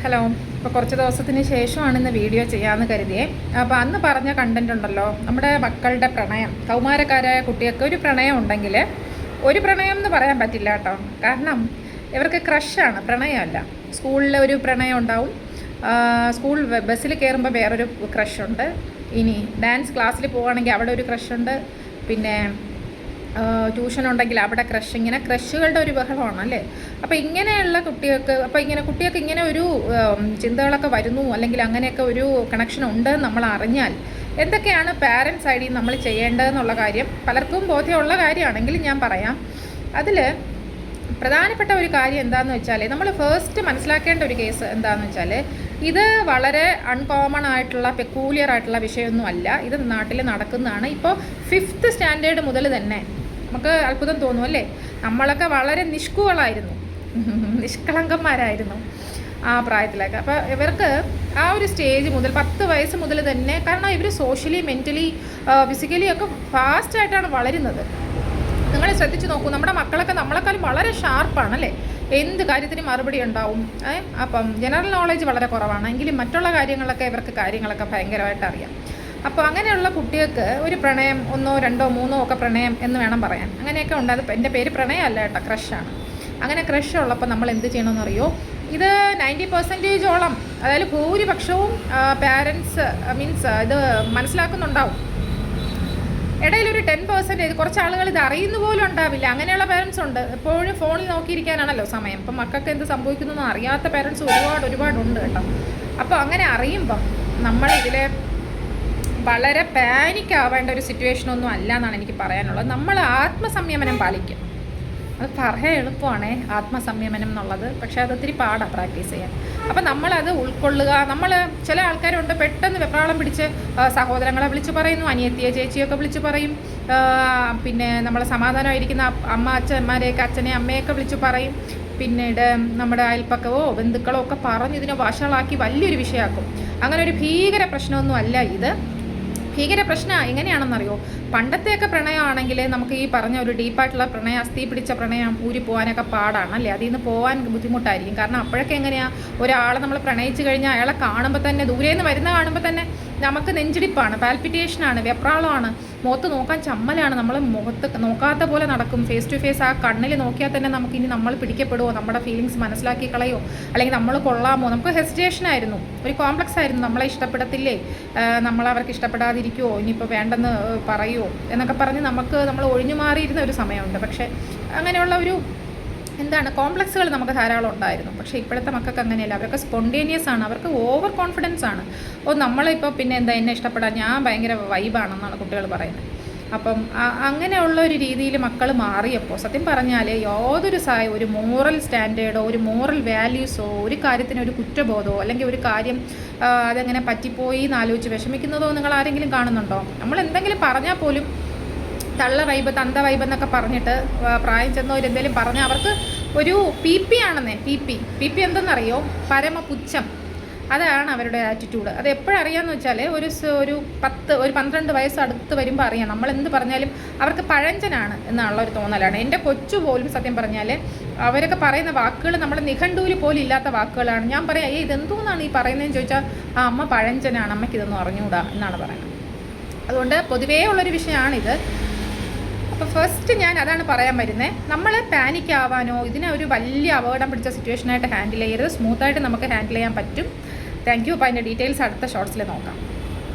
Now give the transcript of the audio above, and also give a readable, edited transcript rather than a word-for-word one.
Hello. ഇപ്പോൾ കുറച്ച് ദിവസത്തിന് ശേഷമാണ് ഇന്ന് വീഡിയോ ചെയ്യാമെന്ന് കരുതിയേ. അപ്പോൾ അന്ന് പറഞ്ഞ കണ്ടന്റ് ഉണ്ടല്ലോ, നമ്മുടെ മക്കളുടെ പ്രണയം, കൗമാരക്കാരായ കുട്ടികൾക്ക് ഒരു പ്രണയം ഉണ്ടെങ്കിൽ, ഒരു പ്രണയം എന്ന് പറയാൻ പറ്റില്ല കേട്ടോ. കാരണം ഇവർക്ക് ക്രഷാണ്, പ്രണയമല്ല. സ്കൂളിൽ ഒരു പ്രണയം ഉണ്ടാവും, സ്കൂൾ ബസ്സിൽ കയറുമ്പോൾ വേറൊരു ക്രഷുണ്ട്, ഇനി ഡാൻസ് ക്ലാസ്സിൽ പോവുകയാണെങ്കിൽ അവിടെ ഒരു ക്രഷുണ്ട്, പിന്നെ ട്യൂഷൻ ഉണ്ടെങ്കിൽ അവിടെ ക്രഷ്, ഇങ്ങനെ ക്രഷുകളുടെ ഒരു ബഹളമാണ് അല്ലേ. അപ്പോൾ ഇങ്ങനെയുള്ള കുട്ടികൾക്ക്, അപ്പോൾ കുട്ടികൾക്ക് ഇങ്ങനെ ഒരു ചിന്തകളൊക്കെ വരുന്നു, അല്ലെങ്കിൽ അങ്ങനെയൊക്കെ ഒരു കണക്ഷൻ ഉണ്ട് നമ്മൾ അറിഞ്ഞാൽ എന്തൊക്കെയാണ് പാരൻസ് സൈഡിൽ നമ്മൾ ചെയ്യേണ്ടതെന്നുള്ള കാര്യം പലർക്കും ബോധ്യമുള്ള കാര്യമാണെങ്കിൽ ഞാൻ പറയാം. അതിൽ പ്രധാനപ്പെട്ട ഒരു കാര്യം എന്താണെന്ന് വെച്ചാൽ, നമ്മൾ ഫസ്റ്റ് മനസ്സിലാക്കേണ്ട ഒരു കേസ് എന്താണെന്ന് വെച്ചാൽ, ഇത് വളരെ അൺകോമൺ ആയിട്ടുള്ള പെക്കൂലിയർ ആയിട്ടുള്ള വിഷയമൊന്നും അല്ല. ഇത് നാട്ടിൽ നടക്കുന്നതാണ്. ഇപ്പോൾ 5th സ്റ്റാൻഡേർഡ് മുതൽ തന്നെ നമുക്ക് അത്ഭുതം തോന്നും അല്ലേ. നമ്മളൊക്കെ വളരെ നിഷ്കുകളായിരുന്നു, നിഷ്കളങ്കന്മാരായിരുന്നു ആ പ്രായത്തിലൊക്കെ. അപ്പോൾ ഇവർക്ക് ആ ഒരു സ്റ്റേജ് മുതൽ 10 വയസ്സ് മുതൽ തന്നെ, കാരണം ഇവർ സോഷ്യലി, മെൻ്റലി, ഫിസിക്കലി ഒക്കെ ഫാസ്റ്റായിട്ടാണ് വളരുന്നത്. നിങ്ങൾ ശ്രദ്ധിച്ച് നോക്കൂ, നമ്മുടെ മക്കളൊക്കെ നമ്മളെക്കാളും വളരെ ഷാർപ്പാണല്ലേ. എന്ത് കാര്യത്തിനും മറുപടി ഉണ്ടാവും. അപ്പം ജനറൽ നോളേജ് വളരെ കുറവാണ്, എങ്കിലും മറ്റുള്ള കാര്യങ്ങളൊക്കെ ഇവർക്ക് കാര്യങ്ങളൊക്കെ ഭയങ്കരമായിട്ട് അറിയാം. അപ്പോൾ അങ്ങനെയുള്ള കുട്ടികൾക്ക് ഒരു പ്രണയം, 1, 2, 3 ഒക്കെ പ്രണയം എന്ന് വേണം പറയാൻ, അങ്ങനെയൊക്കെ ഉണ്ട്. അത് എൻ്റെ പേര് പ്രണയമല്ല കേട്ടോ, ക്രഷാണ്. അങ്ങനെ ക്രഷ് ഉള്ളപ്പോൾ നമ്മൾ എന്ത് ചെയ്യണമെന്ന് അറിയോ? ഇത് 90%ഓളം, അതായത് ഭൂരിപക്ഷവും പാരൻസ് മീൻസ് ഇത് മനസ്സിലാക്കുന്നുണ്ടാവും. ഇടയിലൊരു 10% കുറച്ച് ആളുകൾ ഇത് അറിയുന്ന പോലും ഉണ്ടാവില്ല. അങ്ങനെയുള്ള പാരൻസ് ഉണ്ട്. എപ്പോഴും ഫോണിൽ നോക്കിയിരിക്കാനാണല്ലോ സമയം. അപ്പം മക്കൾക്ക് എന്ത് സംഭവിക്കുന്നു അറിയാത്ത പാരൻസ് ഒരുപാടുണ്ട് കേട്ടോ. അപ്പോൾ അങ്ങനെ അറിയുമ്പം നമ്മളിതിൽ വളരെ പാനിക്കാവേണ്ട ഒരു സിറ്റുവേഷനൊന്നും അല്ല എന്നാണ് എനിക്ക് പറയാനുള്ളത്. നമ്മൾ ആത്മസംയമനം പാലിക്കും. അത് പറയാൻ എളുപ്പമാണ് ആത്മസംയമനം എന്നുള്ളത്, പക്ഷേ അത് ഒത്തിരി പാടാണ് പ്രാക്ടീസ് ചെയ്യാൻ. അപ്പം നമ്മളത് ഉൾക്കൊള്ളുക. ചില ആൾക്കാരുണ്ട് പെട്ടെന്ന് വെപ്രാളം പിടിച്ച് സഹോദരങ്ങളെ വിളിച്ച് പറയുന്നു, അനിയത്തിയെ ചേച്ചിയൊക്കെ വിളിച്ച് പറയും, പിന്നെ നമ്മളെ സമാധാനമായിരിക്കുന്ന അച്ഛന്മാരെയൊക്കെ, അച്ഛനെ അമ്മയൊക്കെ വിളിച്ച് പറയും, പിന്നീട് നമ്മുടെ അയൽപ്പക്കവോ ബന്ധുക്കളോ ഒക്കെ പറഞ്ഞ് ഇതിനെ വഷളാക്കി വലിയൊരു വിഷയമാക്കും. അങ്ങനെ ഒരു ഭീകര പ്രശ്നമൊന്നും അല്ല ഇത്. ഭീകര പ്രശ്നം എങ്ങനെയാണെന്നറിയോ? പണ്ടത്തെയൊക്കെ പ്രണയമാണെങ്കിൽ നമുക്ക് ഈ പറഞ്ഞ ഒരു ഡീപ്പായിട്ടുള്ള പ്രണയം, അസ്ഥി പിടിച്ച പ്രണയം ഊരി പോകാനൊക്കെ പാടാണ് അല്ലേ. അതിൽ നിന്ന് പോകാൻ ബുദ്ധിമുട്ടായിരിക്കും. കാരണം അപ്പോഴൊക്കെ എങ്ങനെയാണ്, ഒരാളെ നമ്മൾ പ്രണയിച്ച് കഴിഞ്ഞാൽ അയാളെ കാണുമ്പോൾ തന്നെ, ദൂരേന്ന് വരുന്ന കാണുമ്പോൾ തന്നെ നമുക്ക് നെഞ്ചിടിപ്പാണ്, പാൽപിറ്റേഷനാണ്, വെപ്രാളമാണ്, മുഖത്ത് നോക്കാൻ ചമ്മലാണ്, നമ്മൾ മുഖത്ത് നോക്കാത്ത പോലെ നടക്കും. ഫേസ് ടു ഫേസ് ആ കണ്ണിൽ നോക്കിയാൽ തന്നെ നമുക്കിനി നമ്മൾ പിടിക്കപ്പെടുമോ, നമ്മുടെ ഫീലിങ്സ് മനസ്സിലാക്കി കളയോ, അല്ലെങ്കിൽ നമ്മൾ കൊള്ളാമോ, നമുക്ക് ഹെസിറ്റേഷനായിരുന്നു, ഒരു കോംപ്ലക്സ് ആയിരുന്നു. നമ്മളെ ഇഷ്ടപ്പെടത്തില്ലേ, നമ്മളവർക്ക് ഇഷ്ടപ്പെടാതിരിക്കുമോ, ഇനിയിപ്പോൾ വേണ്ടെന്ന് പറയുമോ എന്നൊക്കെ പറഞ്ഞ് നമ്മൾ ഒഴിഞ്ഞു മാറിയിരുന്ന ഒരു സമയമുണ്ട്. പക്ഷേ അങ്ങനെയുള്ള ഒരു കോംപ്ലക്സുകൾ നമുക്ക് ധാരാളം ഉണ്ടായിരുന്നു. പക്ഷേ ഇപ്പോഴത്തെ മക്കൾക്ക് അങ്ങനെയല്ല. അവരൊക്കെ സ്പോണ്ടേനിയസ് ആണ്, അവർക്ക് ഓവർ കോൺഫിഡൻസ് ആണ്. നമ്മളിപ്പോൾ പിന്നെ എന്നെ ഇഷ്ടപ്പെടാൻ, ഞാൻ ഭയങ്കര വൈബാണെന്നാണ് കുട്ടികൾ പറയുന്നത്. അപ്പം അങ്ങനെയുള്ള ഒരു രീതിയിൽ മക്കൾ മാറിയപ്പോൾ സത്യം പറഞ്ഞാൽ ഒരു മോറൽ സ്റ്റാൻഡേർഡോ, ഒരു മോറൽ വാല്യൂസോ, ഒരു കാര്യത്തിന് ഒരു കുറ്റബോധമോ, അല്ലെങ്കിൽ ഒരു കാര്യം അതെങ്ങനെ പറ്റിപ്പോയി എന്നാലോചിച്ച് വിഷമിക്കുന്നതോ നിങ്ങൾ ആരെങ്കിലും കാണുന്നുണ്ടോ? നമ്മൾ എന്തെങ്കിലും പറഞ്ഞാൽ പോലും തള്ള വൈബ്, തന്ത വൈബ് എന്നൊക്കെ പറഞ്ഞിട്ട് പ്രായം ചെന്നവരെന്തെങ്കിലും പറഞ്ഞാൽ അവർക്ക് ഒരു PP ആണെന്നേ. PP എന്തെന്നറിയോ? പരമപുച്ഛം. അതാണ് അവരുടെ ആറ്റിറ്റ്യൂഡ്. അത് എപ്പോഴറിയാമെന്ന് വെച്ചാൽ ഒരു 12 വയസ്സ് അടുത്ത് വരുമ്പോൾ അറിയാം. നമ്മൾ എന്ത് പറഞ്ഞാലും അവർക്ക് പഴഞ്ചനാണ് എന്നുള്ള ഒരു തോന്നലാണ്. എൻ്റെ കൊച്ചു പോലും സത്യം പറഞ്ഞാൽ അവരൊക്കെ പറയുന്ന വാക്കുകൾ നമ്മുടെ നിഘണ്ടുവിൽ പോലും ഇല്ലാത്ത വാക്കുകളാണ്. ഞാൻ പറയാം, ഇതെന്തോന്നാണ് ഈ പറയുന്നതെന്ന് ചോദിച്ചാൽ, അമ്മ പഴഞ്ചനാണ്, അമ്മയ്ക്ക് ഇതൊന്നും അറിഞ്ഞുകൂടാ എന്നാണ് പറയുന്നത്. അതുകൊണ്ട് പൊതുവേ ഉള്ളൊരു വിഷയമാണിത്. അപ്പോൾ ഫസ്റ്റ് ഞാൻ അതാണ് പറയാൻ വരുന്നത്. നമ്മൾ പാനിക് ആവാനോ, ഇതിനെ ഒരു വലിയ അപകടം പിടിച്ച സിറ്റുവേഷനായിട്ട് ഹാൻഡിൽ ചെയ്യരുത്. സ്മൂത്തായിട്ട് നമുക്ക് ഹാൻഡിൽ ചെയ്യാൻ പറ്റും. Thank you. അപ്പോൾ അതിൻ്റെ ഡീറ്റെയിൽസ് അടുത്ത ഷോർട്സിൽ നോക്കാം.